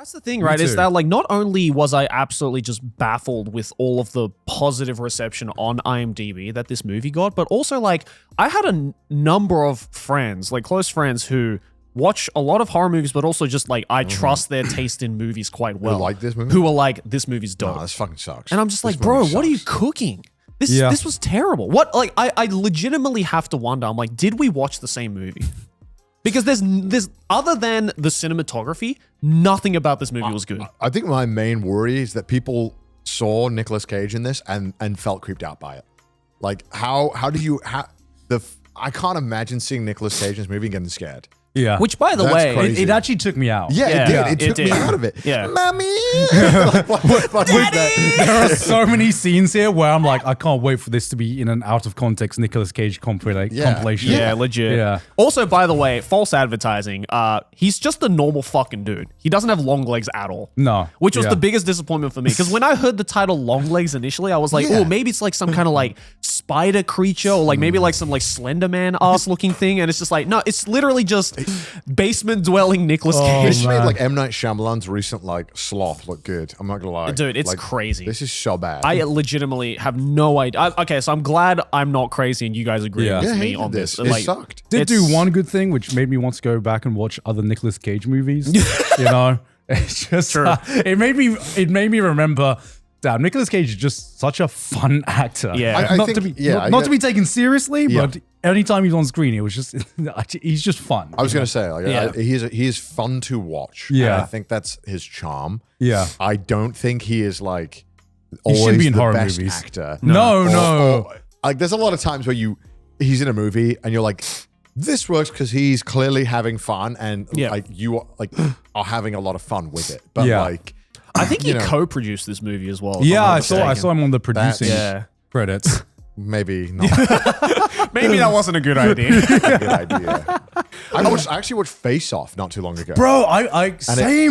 That's the thing, right? Is that like not only was I absolutely just baffled with all of the positive reception on IMDb that this movie got, but also like I had a number of friends, like close friends who watch a lot of horror movies, but also just like I trust their taste in movies quite well. Who like this movie? Who are like, this movie's dope. Nah, this fucking sucks. And I'm just like, bro, what are you cooking? This was terrible. What, like, I legitimately have to wonder. I'm like, did we watch the same movie? Because there's other than the cinematography, nothing about this movie was good. I think my main worry is that people saw Nicolas Cage in this and felt creeped out by it. Like, how do you I can't imagine seeing Nicolas Cage in this movie and getting scared. Yeah. Which, by the way, it actually took me out. Yeah, it did. It took me out of it. Yeah. Mommy! There are so many scenes here where I'm like, I can't wait for this to be in an out of context Nicolas Cage compilation. Yeah, legit. Yeah. Also, by the way, false advertising. He's just a normal fucking dude. He doesn't have long legs at all. No. Which was the biggest disappointment for me. Because when I heard the title Longlegs initially, I was like, oh, maybe it's like some kind of like spider creature or like maybe like some like Slender Man ass looking thing. And it's just like, no, it's literally just basement dwelling Nicolas Cage. This made like M. Night Shyamalan's recent like Sloth look good. I'm not gonna lie. Dude, it's like, crazy. This is so bad. I legitimately have no idea. Okay, so I'm glad I'm not crazy and you guys agree with me on this. It Like, sucked. Did do one good thing, which made me want to go back and watch other Nicolas Cage movies. You know, it's just it made me remember. Damn, Nicolas Cage is just such a fun actor. Yeah, not to be taken seriously, but anytime he's on screen, it was just he's just fun. I was gonna say, like, he is fun to watch. Yeah, and I think that's his charm. Yeah, I don't think he is like he shouldn't be in the horror best movies. actor. No. Or, like, there's a lot of times where he's in a movie and you're like, this works because he's clearly having fun and like you are having a lot of fun with it. But like. I think he co-produced this movie as well. Yeah, I saw him on the producing credits. Maybe not. Maybe that wasn't a good idea. Good idea. I actually watched Face Off not too long ago. Bro, actually.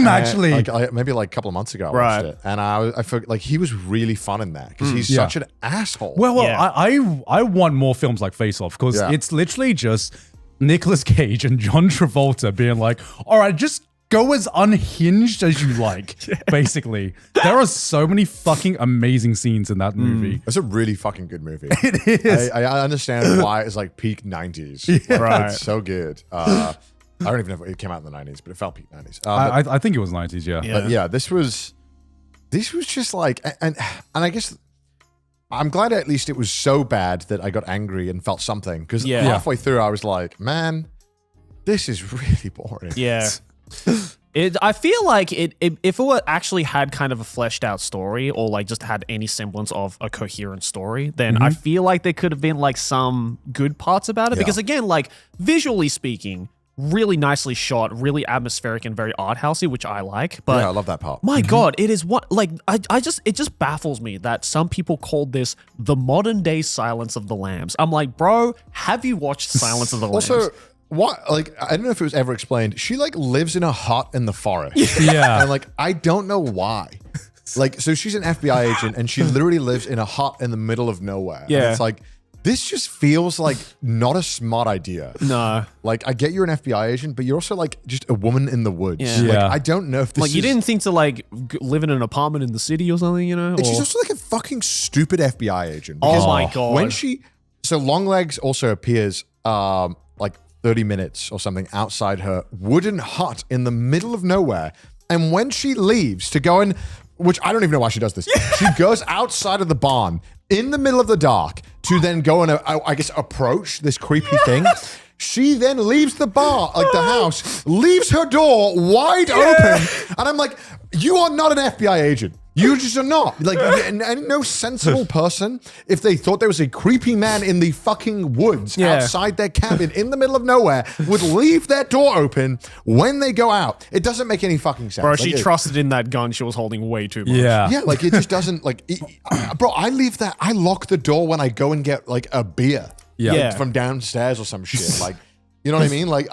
Maybe like a couple of months ago I watched it. And I felt like he was really fun in that because he's such an asshole. Well, I want more films like Face Off because it's literally just Nicolas Cage and John Travolta being like, all right, just go as unhinged as you like, basically. There are so many fucking amazing scenes in that movie. It's a really fucking good movie. It is. I understand why it's like peak 90s. Yeah. Like, it's so good. I don't even know if it came out in the 90s, but it felt peak 90s. I think it was 90s, yeah. But yeah, this was just like, and I guess I'm glad at least it was so bad that I got angry and felt something. Because halfway through I was like, man, this is really boring. Yeah. I feel like if it actually had kind of a fleshed out story or like just had any semblance of a coherent story, then I feel like there could have been like some good parts about it. Because again, like visually speaking, really nicely shot, really atmospheric and very art housey, which I like. But yeah, I love that part. My God, it is what like it just baffles me that some people called this the modern day Silence of the Lambs. I'm like, bro, have you watched Silence of the Lambs? Also, what, like, I don't know if it was ever explained. She like lives in a hut in the forest. Yeah. And like, I don't know why. Like, so she's an FBI agent and she literally lives in a hut in the middle of nowhere. Yeah. And it's like, this just feels like not a smart idea. No. Like, I get you're an FBI agent, but you're also like just a woman in the woods. Yeah. Like, I don't know if this like you didn't think to like live in an apartment in the city or something, you know? And she's also like a fucking stupid FBI agent. Oh my God. When so Longlegs also appears like 30 minutes or something outside her wooden hut in the middle of nowhere. And when she leaves to go in, which I don't even know why she does this. She goes outside of the barn in the middle of the dark to then go and, I guess, approach this creepy thing. She then leaves the bar, like the house, leaves her door wide open. And I'm like, you are not an FBI agent. You just are not. Like, and no sensible person, if they thought there was a creepy man in the fucking woods outside their cabin in the middle of nowhere, would leave their door open when they go out. It doesn't make any fucking sense. Bro, like, she trusted in that gun she was holding way too much. Yeah, like it just doesn't, like, bro, I lock the door when I go and get like a beer. Yeah. From downstairs or some shit. Like, You know what I mean? Like,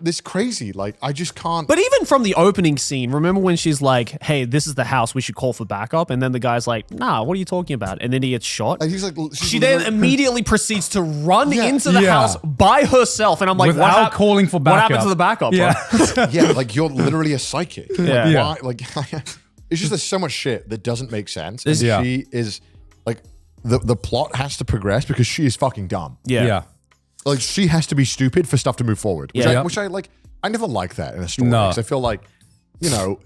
this crazy. Like, I just can't. But even from the opening scene, remember when she's like, hey, this is the house, we should call for backup? And then the guy's like, nah, what are you talking about? And then he gets shot. And he's like, She then immediately proceeds to run into the house by herself. And I'm like, without calling for backup. What happened to the backup? Yeah. yeah, like you're literally a psychic. Yeah. Like, why? Like, it's just there's so much shit that doesn't make sense. And Yeah. she is like, the plot has to progress because she is fucking dumb. Yeah. Like, she has to be stupid for stuff to move forward. Which I like. I never like that in a story. No. Because I feel like, you know,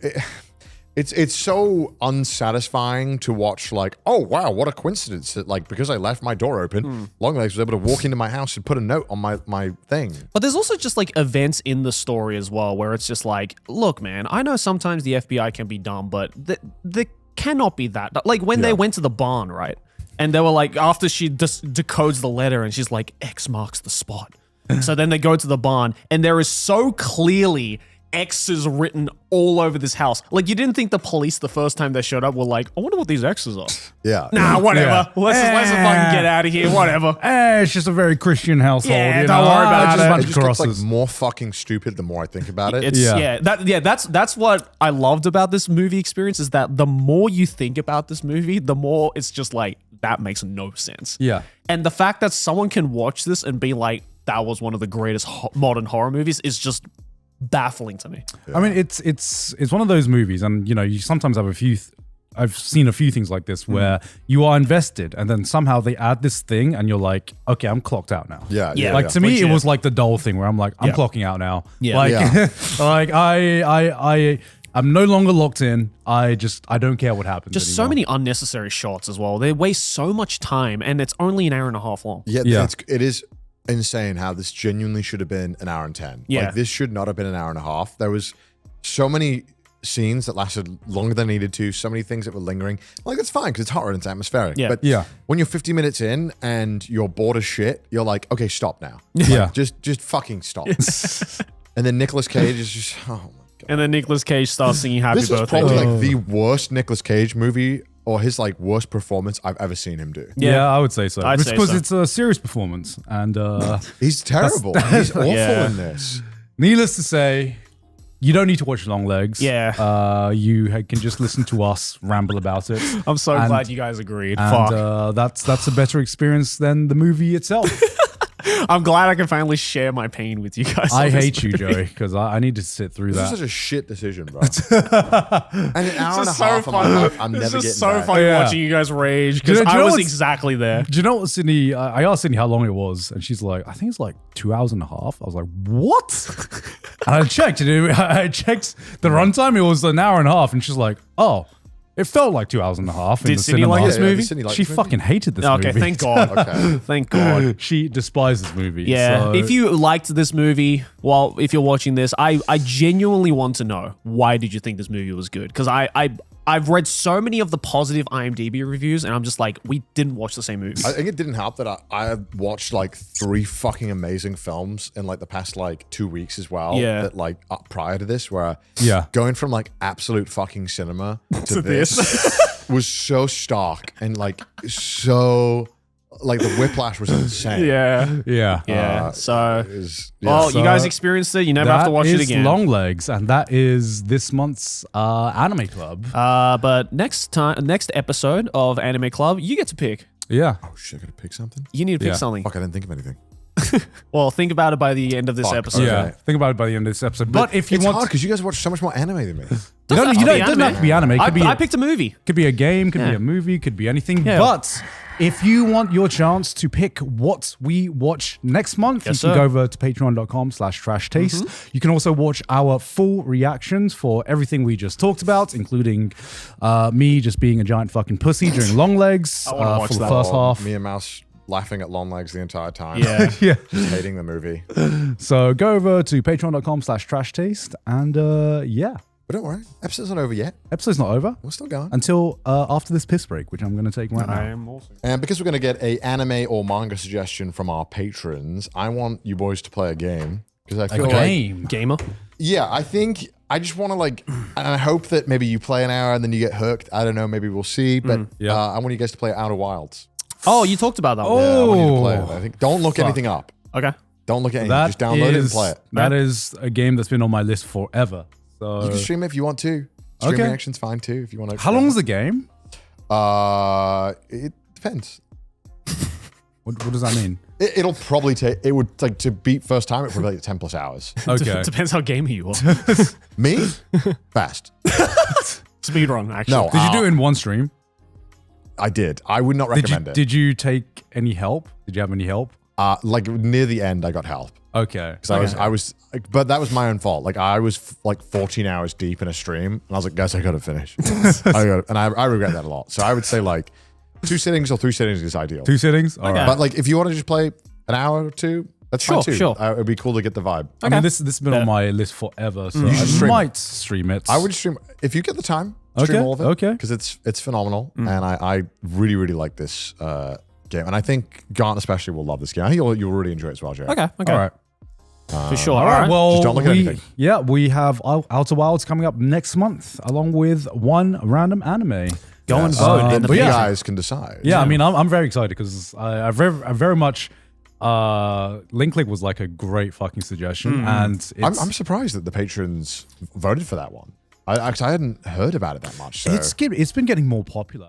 it's so unsatisfying to watch. Like, oh wow, what a coincidence that like because I left my door open, Longlegs was able to walk into my house and put a note on my thing. But there's also just like events in the story as well where it's just like, look, man, I know sometimes the FBI can be dumb, but they cannot be that. Like when they went to the barn, right? And they were like, after she decodes the letter and she's like, X marks the spot. So then they go to the barn and there is so clearly X's written all over this house. Like, you didn't think the police the first time they showed up were like, I wonder what these X's are. Yeah. Nah, whatever. Yeah. Let's fucking get out of here. Whatever. It's just a very Christian household. Yeah, you don't know? worry about Just a it. bunch It of just gets crosses. like more fucking stupid the more I think about it. It's that's what I loved about this movie experience is that the more you think about this movie, the more it's just like, that makes no sense. Yeah. And the fact that someone can watch this and be like, that was one of the greatest modern horror movies is just baffling to me. I mean, it's one of those movies, and you know, you sometimes have I've seen a few things like this where you are invested, and then somehow they add this thing, and you're like, okay, I'm clocked out now. Yeah. Like to me, Legit. it was like the doll thing where I'm like, I'm clocking out now. Yeah. Like, Yeah. like I'm no longer locked in. I don't care what happens. Just so anymore. many unnecessary shots as well. They waste so much time, and it's only an hour and a half long. Yeah. It is insane how this genuinely should have been an hour and 10. Yeah. Like, this should not have been an hour and a half. There was so many scenes that lasted longer than needed to, so many things that were lingering. Like, that's fine because it's horror and it's atmospheric. Yeah. But Yeah. when you're 50 minutes in and you're bored as shit, you're like, okay, stop now. Yeah. Just fucking stop. And then Nicolas Cage is just, oh my God. And then Nicolas Cage starts singing Happy This is Birthday. probably like the worst Nicolas Cage movie or his like worst performance I've ever seen him do. Yeah, I would say so. I'd It's say because so. it's a serious performance, and He's terrible. He's awful Yeah. in this. needless to say, you don't need to watch Longlegs. Yeah. You can just listen to us ramble about it. I'm so And- glad you guys agreed. And Fuck. that's a better experience than the movie itself. I'm glad I can finally share my pain with you guys. I on this hate you, movie. Joey, because I need to sit through This is that. such a shit decision, bro. And an hour and a It's so half of my funny. life, I'm It's never just getting so back. funny Yeah. watching you guys rage Do you because know I was what's- exactly there. Do you know what, Sydney? I asked Sydney how long it was, and she's like, I think it's like 2 hours and a half. I was like, what? And I checked, I checked the runtime. It was an hour and a half, and she's like, oh, it felt like 2 hours and a half. in Did the Sydney cinema. like this Yeah, movie? Sydney liked She this movie. fucking hated this Okay, movie. thank God. Okay. Thank God. She despised this movie. Yeah, so- if you liked this movie, well, if you're watching this, I genuinely want to know why did you think this movie was good? Because I've read so many of the positive IMDb reviews, and I'm just like, we didn't watch the same movie. I think it didn't help that I watched like 3 fucking amazing films in like the past like 2 weeks as well. Yeah. That like prior to this, where Yeah. going from like absolute fucking cinema to this was so stark and like so like the whiplash was insane. Yeah. yeah. Yeah. So, It was- well, so you guys experienced it. You never have to watch it That is again. Longlegs, and that is this month's anime club. But next episode of Anime Club, you get to pick. Yeah. Oh shit! I gotta pick something. You need to pick Yeah. something. Fuck! I didn't think of anything. Well, think about it by the end of this Fuck, episode. Yeah. Okay. Think about it by the end of this episode. But if you it's want, hard because you guys watch so much more anime than me. it doesn't have to be anime. It could I be picked a movie. could be a game, could Yeah. be a movie, could be anything. Yeah. But if you want your chance to pick what we watch next month, Yes, you can sir. go over to patreon.com/trash taste. You can also watch our full reactions for everything we just talked about, including me just being a giant fucking pussy during Longlegs wanna watch for the that. first half. Me and Mouse laughing at Longlegs the entire time. Yeah. Yeah. Just hating the movie. So go over to patreon.com/trash taste and yeah. But don't worry, episode's not over yet. Episode's not over We're still going. until after this piss break, which I'm going to take right now. am also. And because we're going to get a anime or manga suggestion from our patrons, I want you boys to play a game. Because I feel like, Game. Gamer. yeah, I think I just want to like, and I hope that maybe you play an hour and then you get hooked. I don't know, maybe we'll see. But Yeah. I want you guys to play Outer Wilds. Oh, you talked about that one. Yeah, I want you to Oh. play it. I think don't look anything up. Okay. Don't look at anything. Just download it and play it. That is a game that's been on my list forever. So You can stream it if you want to. Streaming action's fine too if you want to. How long is the game? It depends. What does that mean? It'll probably take. It would like to beat first time. It probably take 10 plus hours. Okay. Depends how gamey you are. Me, fast. Speed run, actually. No, Did you do it in one stream? I did. I would not recommend it. Did you take any help? Did you have any help? Like near the end, I got help. Okay. Because I was, but that was my own fault. Like I was like 14 hours deep in a stream, and I was like, guys, I gotta finish. I regret that a lot. So I would say like 2 sittings or 3 sittings is ideal. 2 sittings? All right. But like if you want to just play an hour or 2, that's fine too. Sure. It'd be cool to get the vibe. I mean, this has been on my list forever, so I might stream it. I would stream if you get the time. Stream all of it. Okay. Because it's phenomenal, and I really really like this game, and I think Garnt especially will love this game. I think you'll really enjoy it as well, Jay. Okay. All right. For sure. All right. Well, Just don't look at anything. Yeah, we have Outer Wilds coming up next month, along with one random anime. Go and Yes. vote. And but you yeah. guys can decide. Yeah, I mean, I'm very excited because I very much. Link was like a great fucking suggestion, and it's, I'm surprised that the patrons voted for that one. I hadn't heard about it that much. So. it's been getting more popular.